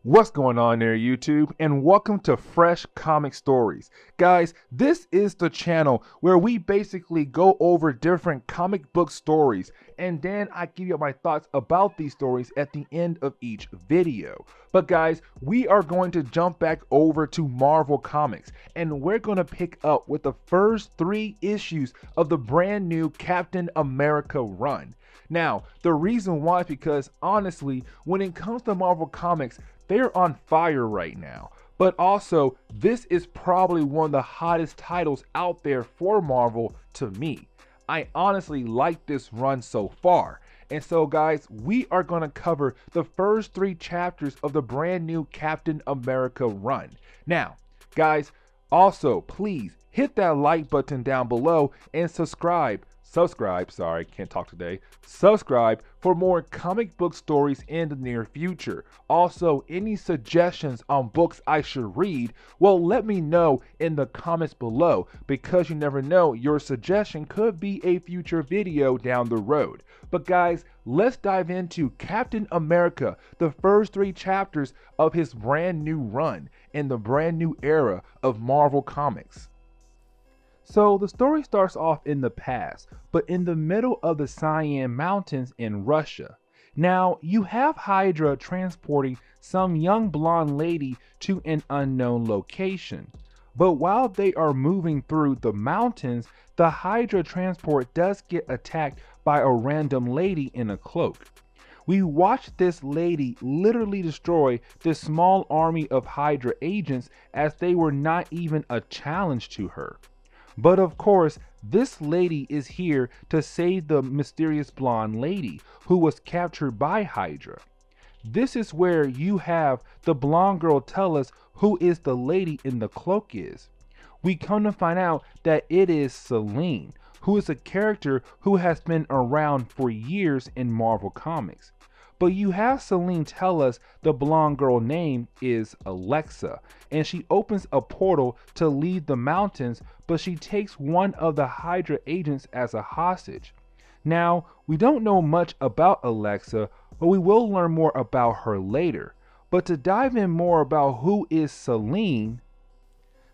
What's going on there, YouTube? And welcome to Fresh Comic Stories. Guys, this is the channel where we basically go over different comic book stories, and then I give you my thoughts about these stories at the end of each video. But guys, we are going to jump back over to Marvel Comics, and we're going to pick up with the first 3 issues of the brand new Captain America run. Now, the reason why is because honestly, when it comes to Marvel Comics, they're on fire right now. But also, this is probably one of the hottest titles out there for Marvel to me. I honestly like this run so far. And so guys, we are going to cover the first 3 chapters of the brand new Captain America run. Now, guys, also please hit that like button down below and subscribe for more comic book stories in the near future. Also, any suggestions on books I should read, well, let me know in the comments below, because you never know, your suggestion could be a future video down the road. But guys, let's dive into Captain America, the first 3 chapters of his brand new run in the brand new era of Marvel Comics. So the story starts off in the past, but in the middle of the Cyan Mountains in Russia. Now, you have Hydra transporting some young blonde lady to an unknown location. But while they are moving through the mountains, the Hydra transport does get attacked by a random lady in a cloak. We watch this lady literally destroy this small army of Hydra agents, as they were not even a challenge to her. But of course, this lady is here to save the mysterious blonde lady who was captured by Hydra. This is where you have the blonde girl tell us who is the lady in the cloak is. We come to find out that it is Stane, who is a character who has been around for years in Marvel Comics. But you have Stane tell us the blonde girl name is Alexa, and she opens a portal to leave the mountains, but she takes one of the Hydra agents as a hostage. Now, we don't know much about Alexa, but we will learn more about her later. But to dive in more about who is Stane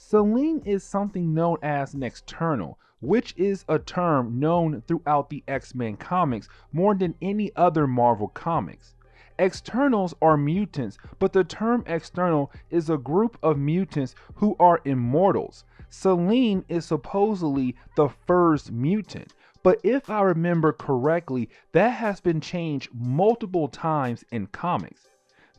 is something known as an external, which is a term known throughout the X-Men comics more than any other Marvel comics. Externals are mutants, but the term external is a group of mutants who are immortals. Stane is supposedly the first mutant, but if I remember correctly, that has been changed multiple times in comics.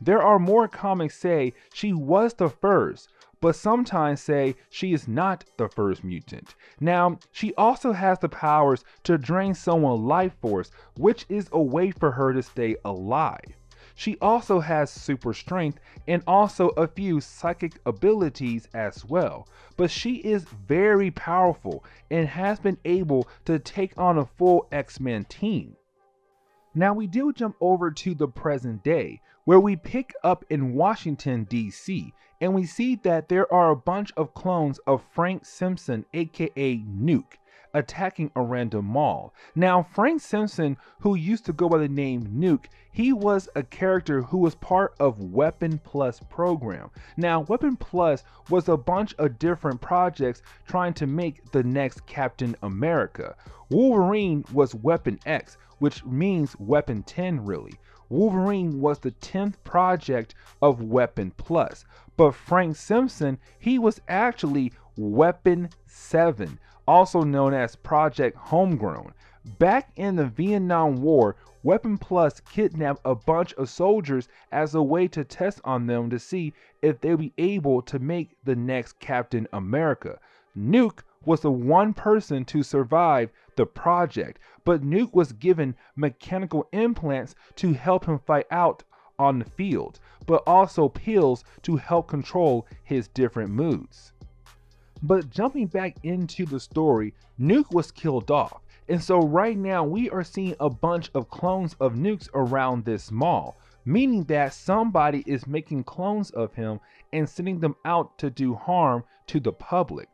There are more comics say she was the first, but sometimes say she is not the first mutant. Now, she also has the powers to drain someone's life force, which is a way for her to stay alive. She also has super strength and also a few psychic abilities as well, but she is very powerful and has been able to take on a full X-Men team. Now we do jump over to the present day, where we pick up in Washington, DC, and we see that there are a bunch of clones of Frank Simpson, aka Nuke, attacking a random mall. Now, Frank Simpson, who used to go by the name Nuke, he was a character who was part of Weapon Plus program. Now, Weapon Plus was a bunch of different projects trying to make the next Captain America. Wolverine was Weapon X, which means Weapon 10 really. Wolverine was the 10th project of Weapon Plus, but Frank Simpson, he was actually Weapon 7, also known as Project Homegrown. Back in the Vietnam War, Weapon Plus kidnapped a bunch of soldiers as a way to test on them to see if they'd be able to make the next Captain America. Nuke was the one person to survive the project, but Nuke was given mechanical implants to help him fight out on the field, but also pills to help control his different moods. But jumping back into the story, Nuke was killed off, and so right now we are seeing a bunch of clones of Nukes around this mall, meaning that somebody is making clones of him and sending them out to do harm to the public.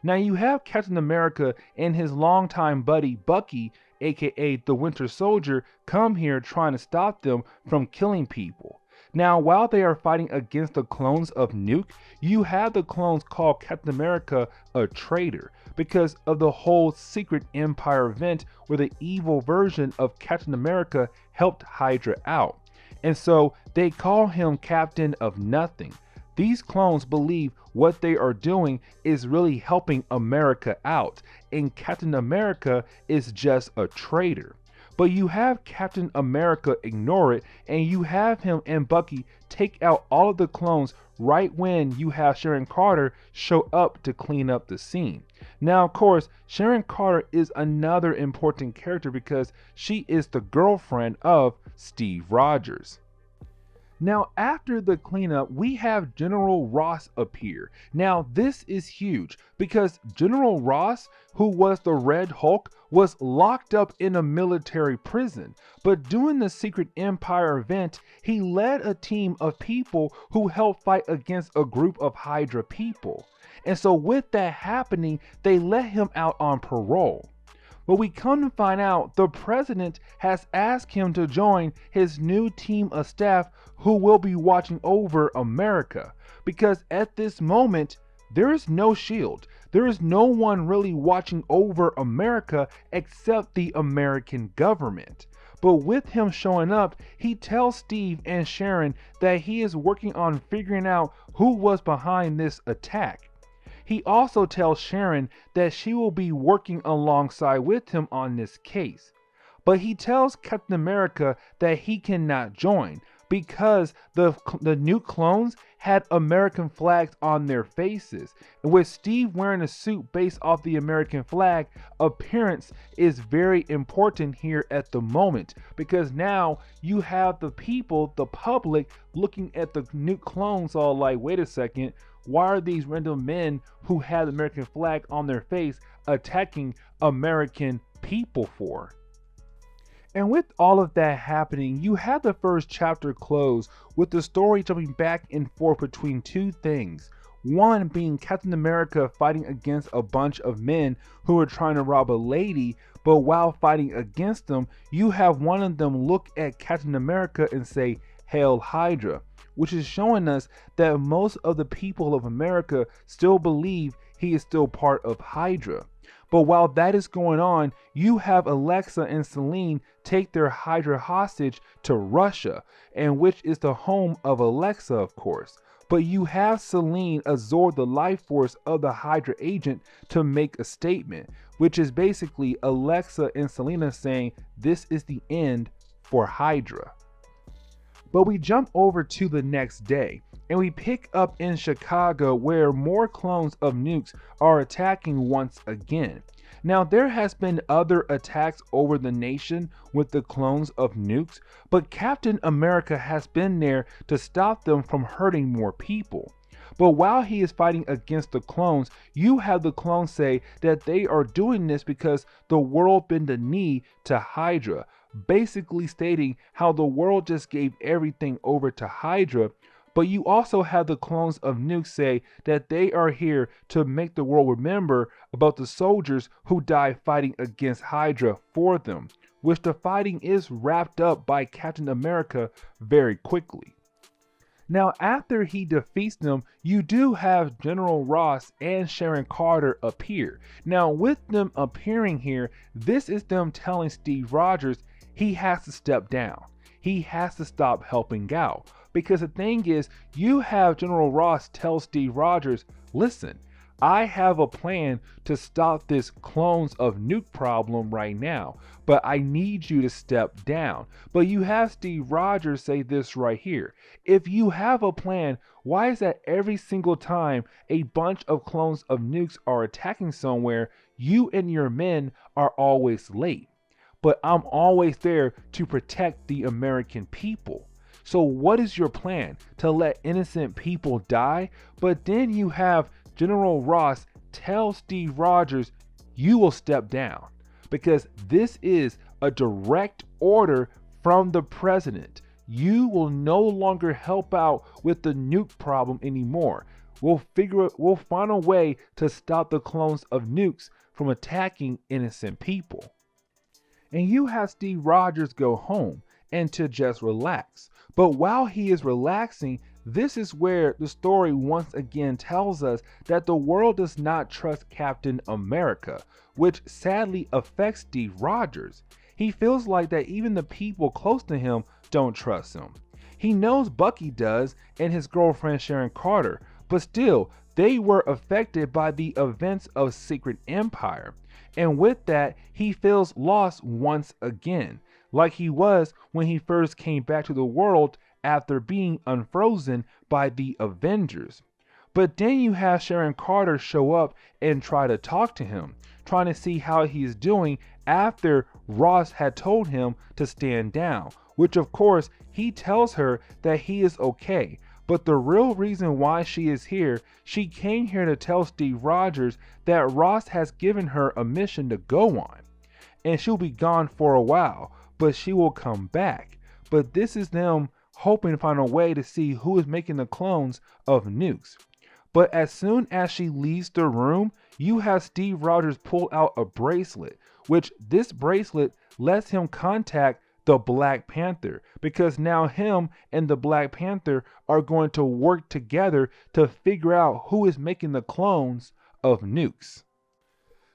Now you have Captain America and his longtime buddy Bucky, aka the Winter Soldier, come here trying to stop them from killing people. Now, while they are fighting against the clones of Nuke, you have the clones call Captain America a traitor because of the whole Secret Empire event where the evil version of Captain America helped Hydra out. And so they call him Captain of Nothing. These clones believe what they are doing is really helping America out, and Captain America is just a traitor. But you have Captain America ignore it, and you have him and Bucky take out all of the clones right when you have Sharon Carter show up to clean up the scene. Now, of course, Sharon Carter is another important character because she is the girlfriend of Steve Rogers. Now, after the cleanup, we have General Ross appear. Now, this is huge because General Ross, who was the Red Hulk, was locked up in a military prison. But during the Secret Empire event, he led a team of people who helped fight against a group of Hydra people. And so with that happening, they let him out on parole. But we come to find out the president has asked him to join his new team of staff who will be watching over America. Because at this moment, there is no shield. There is no one really watching over America except the American government. But with him showing up, he tells Steve and Sharon that he is working on figuring out who was behind this attack. He also tells Sharon that she will be working alongside with him on this case. But he tells Captain America that he cannot join because the new clones had American flags on their faces. And with Steve wearing a suit based off the American flag, appearance is very important here at the moment because now you have the people, the public, looking at the new clones all like, wait a second, why are these random men who have the American flag on their face attacking American people for? And with all of that happening, you have the first chapter close with the story jumping back and forth between two things. One being Captain America fighting against a bunch of men who are trying to rob a lady, but while fighting against them, you have one of them look at Captain America and say, "Hail Hydra," which is showing us that most of the people of America still believe he is still part of Hydra. But while that is going on, you have Alexa and Selene take their Hydra hostage to Russia, and which is the home of Alexa, of course. But you have Selene absorb the life force of the Hydra agent to make a statement, which is basically Alexa and Selena saying this is the end for Hydra. But we jump over to the next day, and we pick up in Chicago where more clones of nukes are attacking once again. Now, there has been other attacks over the nation with the clones of nukes, but Captain America has been there to stop them from hurting more people. But while he is fighting against the clones, you have the clones say that they are doing this because the world bent the knee to Hydra, basically stating how the world just gave everything over to Hydra. But you also have the clones of Nuke say that they are here to make the world remember about the soldiers who died fighting against Hydra for them, which the fighting is wrapped up by Captain America very quickly. Now, after he defeats them, you do have General Ross and Sharon Carter appear. Now, with them appearing here, this is them telling Steve Rogers he has to step down. He has to stop helping out. Because the thing is, you have General Ross tell Steve Rogers, listen, I have a plan to stop this clones of nuke problem right now, but I need you to step down. But you have Steve Rogers say this right here. If you have a plan, why is that every single time a bunch of clones of nukes are attacking somewhere, you and your men are always late? But I'm always there to protect the American people. So what is your plan? To let innocent people die? But then you have General Ross tell Steve Rogers, you will step down. Because this is a direct order from the president. You will no longer help out with the nuke problem anymore. We'll find a way to stop the clones of nukes from attacking innocent people. And you have Steve Rogers go home and to just relax. But while he is relaxing, this is where the story once again tells us that the world does not trust Captain America, which sadly affects Steve Rogers. He feels like that even the people close to him don't trust him. He knows Bucky does and his girlfriend Sharon Carter, but still, they were affected by the events of Secret Empire. And with that, he feels lost once again, like he was when he first came back to the world after being unfrozen by the Avengers. But then you have Sharon Carter show up and try to talk to him, trying to see how he's doing after Ross had told him to stand down, which of course he tells her that he is okay. But the real reason why she is here, she came here to tell Steve Rogers that Ross has given her a mission to go on. And she'll be gone for a while, but she will come back. But this is them hoping to find a way to see who is making the clones of nukes. But as soon as she leaves the room, you have Steve Rogers pull out a bracelet, which this bracelet lets him contact the Black Panther, because now him and the Black Panther are going to work together to figure out who is making the clones of nukes.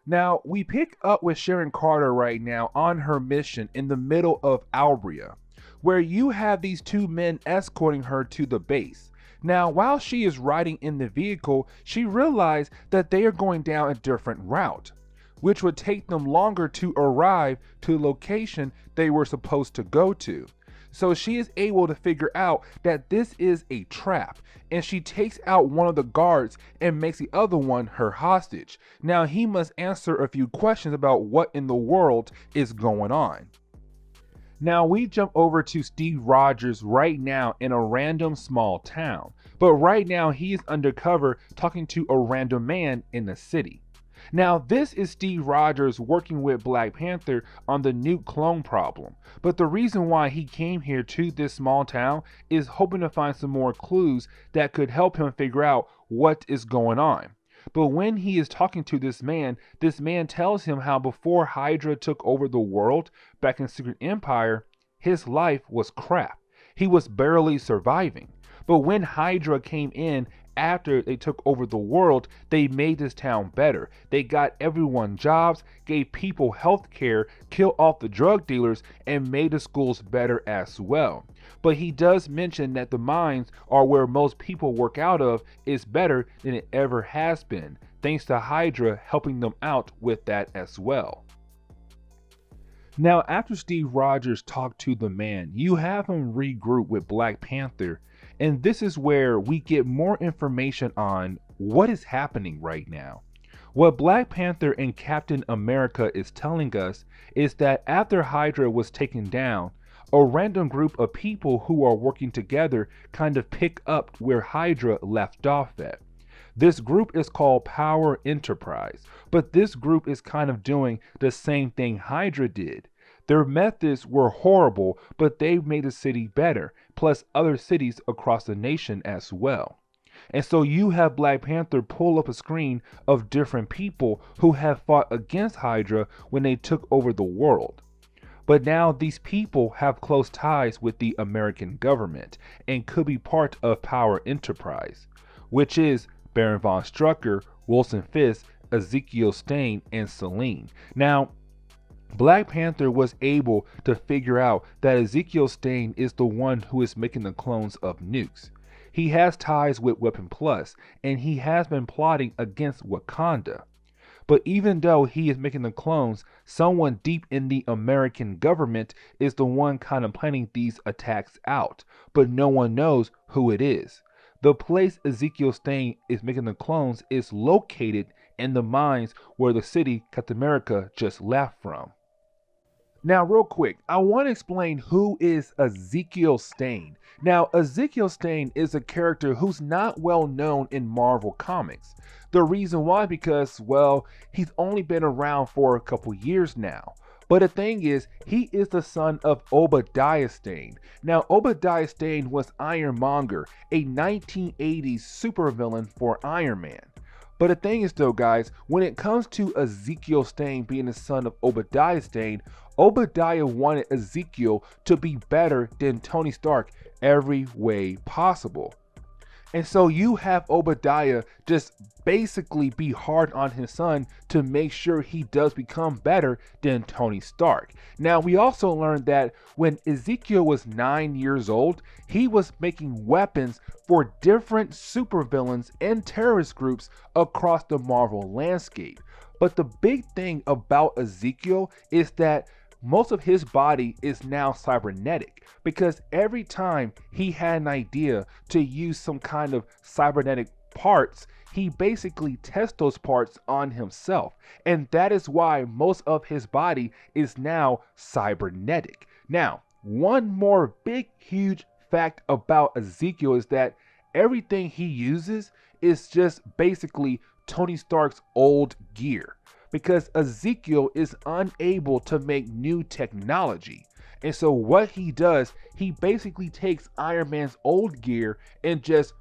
Now, we pick up with Sharon Carter right now on her mission in the middle of Albria, where you have these two men escorting her to the base. Now, while she is riding in the vehicle, she realized that they are going down a different route, which would take them longer to arrive to the location they were supposed to go to. So she is able to figure out that this is a trap, and she takes out one of the guards and makes the other one her hostage. Now he must answer a few questions about what in the world is going on. Now we jump over to Steve Rogers right now in a random small town, but right now he is undercover talking to a random man in the city. Now this is Steve Rogers working with Black Panther on the nuke clone problem, but the reason why he came here to this small town is hoping to find some more clues that could help him figure out what is going on. But when he is talking to this man tells him how before Hydra took over the world back in Secret Empire, his life was crap. He was barely surviving. But when Hydra came in after they took over the world, they made this town better. They got everyone jobs, gave people health care, killed off the drug dealers, and made the schools better as well. But he does mention that the mines are where most people work out of is better than it ever has been, thanks to Hydra helping them out with that as well. Now, after Steve Rogers talked to the man, you have him regroup with Black Panther, and this is where we get more information on what is happening right now. What Black Panther and Captain America is telling us is that after Hydra was taken down, a random group of people who are working together kind of pick up where Hydra left off at. This group is called Power Enterprise, but this group is kind of doing the same thing Hydra did. Their methods were horrible, but they made the city better, plus other cities across the nation as well. And so you have Black Panther pull up a screen of different people who have fought against Hydra when they took over the world. But now these people have close ties with the American government and could be part of Power Enterprise, which is Baron von Strucker, Wilson Fisk, Ezekiel Stane, and Selene. Now, Black Panther was able to figure out that Ezekiel Stane is the one who is making the clones of nukes. He has ties with Weapon Plus, and he has been plotting against Wakanda. But even though he is making the clones, someone deep in the American government is the one kind of planning these attacks out, but no one knows who it is. The place Ezekiel Stane is making the clones is located in the mines where the city Captain America just left from. Now, real quick, I want to explain who is Ezekiel Stane. Now, Ezekiel Stane is a character who's not well known in Marvel Comics. The reason why, because, well, he's only been around for a couple years now. But the thing is, he is the son of Obadiah Stane. Now, Obadiah Stane was Ironmonger, a 1980s supervillain for Iron Man. But the thing is though, guys, when it comes to Ezekiel Stane being the son of Obadiah Stane, Obadiah wanted Ezekiel to be better than Tony Stark every way possible. And so you have Obadiah just basically be hard on his son to make sure he does become better than Tony Stark. Now, we also learned that when Ezekiel was 9 years old, he was making weapons for different supervillains and terrorist groups across the Marvel landscape. But the big thing about Ezekiel is that most of his body is now cybernetic, because every time he had an idea to use some kind of cybernetic parts, he basically tests those parts on himself. And that is why most of his body is now cybernetic. Now, one more big, huge fact about Ezekiel is that everything he uses is just basically Tony Stark's old gear, because Ezekiel is unable to make new technology. And so what he does, he basically takes Iron Man's old gear and just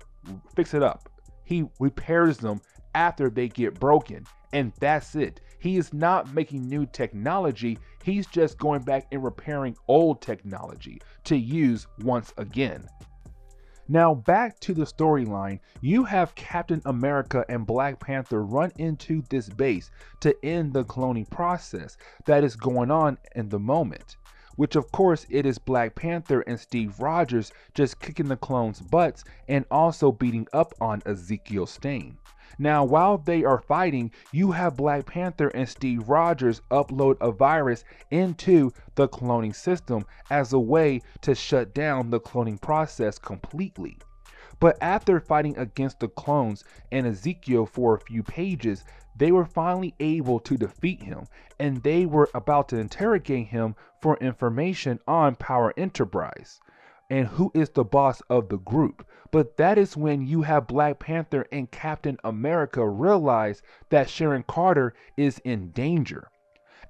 fix it up. He repairs them after they get broken, and that's it. He is not making new technology. He's just going back and repairing old technology to use once again. Now, back to the storyline, you have Captain America and Black Panther run into this base to end the cloning process that is going on in the moment, which of course it is Black Panther and Steve Rogers just kicking the clones' butts and also beating up on Ezekiel Stane. Now, while they are fighting, you have Black Panther and Steve Rogers upload a virus into the cloning system as a way to shut down the cloning process completely. But after fighting against the clones and Ezekiel for a few pages, they were finally able to defeat him, and they were about to interrogate him for information on Power Enterprise and who is the boss of the group. But that is when you have Black Panther and Captain America realize that Sharon Carter is in danger.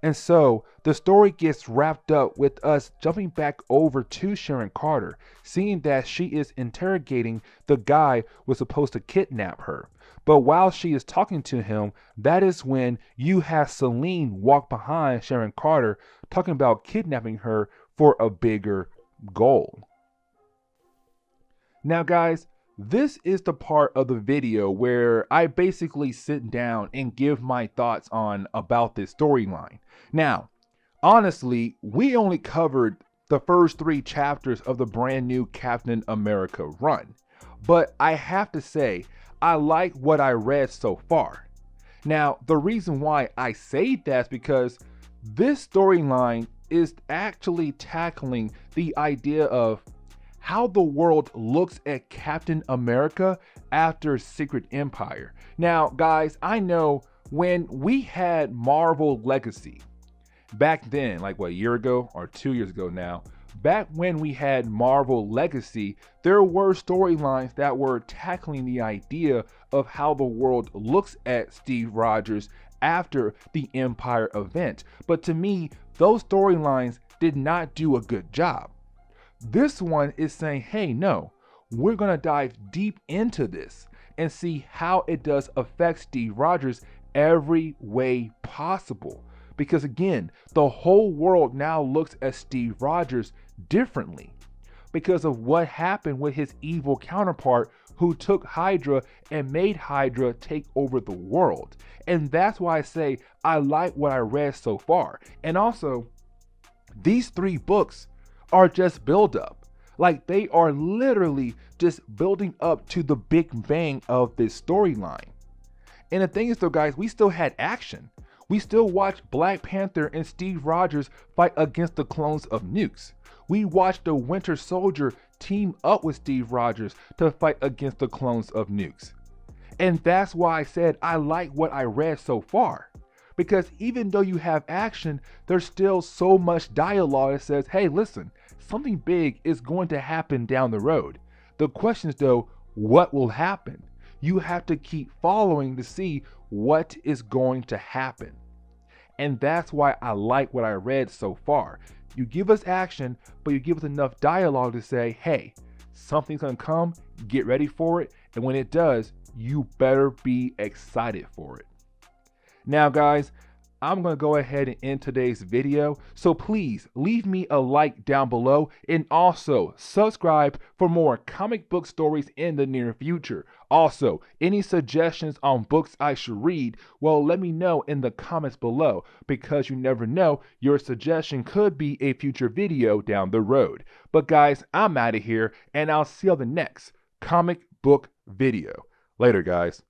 And so the story gets wrapped up with us jumping back over to Sharon Carter, seeing that she is interrogating the guy who was supposed to kidnap her. But while she is talking to him, that is when you have Selene walk behind Sharon Carter talking about kidnapping her for a bigger goal. Now guys, this is the part of the video where I basically sit down and give my thoughts on about this storyline. Now, honestly, we only covered the first 3 chapters of the brand new Captain America run, but I have to say, I like what I read so far. Now, the reason why I say that is because this storyline is actually tackling the idea of how the world looks at Captain America after Secret Empire. Now, guys, I know when we had Marvel Legacy, back then, like what, a year ago or 2 years ago now, back when we had Marvel Legacy, there were storylines that were tackling the idea of how the world looks at Steve Rogers after the Empire event. But to me, those storylines did not do a good job. This one is saying, hey, no, we're going to dive deep into this and see how it does affect Steve Rogers every way possible. Because again, the whole world now looks at Steve Rogers differently because of what happened with his evil counterpart who took Hydra and made Hydra take over the world. And that's why I say I like what I read so far. And also, these 3 books are just build up. Like, they are literally just building up to the big bang of this storyline. And the thing is though, guys, we still had action. We still watched Black Panther and Steve Rogers fight against the clones of nukes. We watched the Winter Soldier team up with Steve Rogers to fight against the clones of nukes. And that's why I said I like what I read so far. Because even though you have action, there's still so much dialogue that says, hey, listen, something big is going to happen down the road. The question is though, what will happen? You have to keep following to see what is going to happen. And that's why I like what I read so far. You give us action, but you give us enough dialogue to say, hey, something's gonna come, get ready for it. And when it does, you better be excited for it. Now, guys, I'm going to go ahead and end today's video. So please leave me a like down below and also subscribe for more comic book stories in the near future. Also, any suggestions on books I should read, well, let me know in the comments below because you never know, your suggestion could be a future video down the road. But guys, I'm out of here and I'll see you on the next comic book video. Later, guys.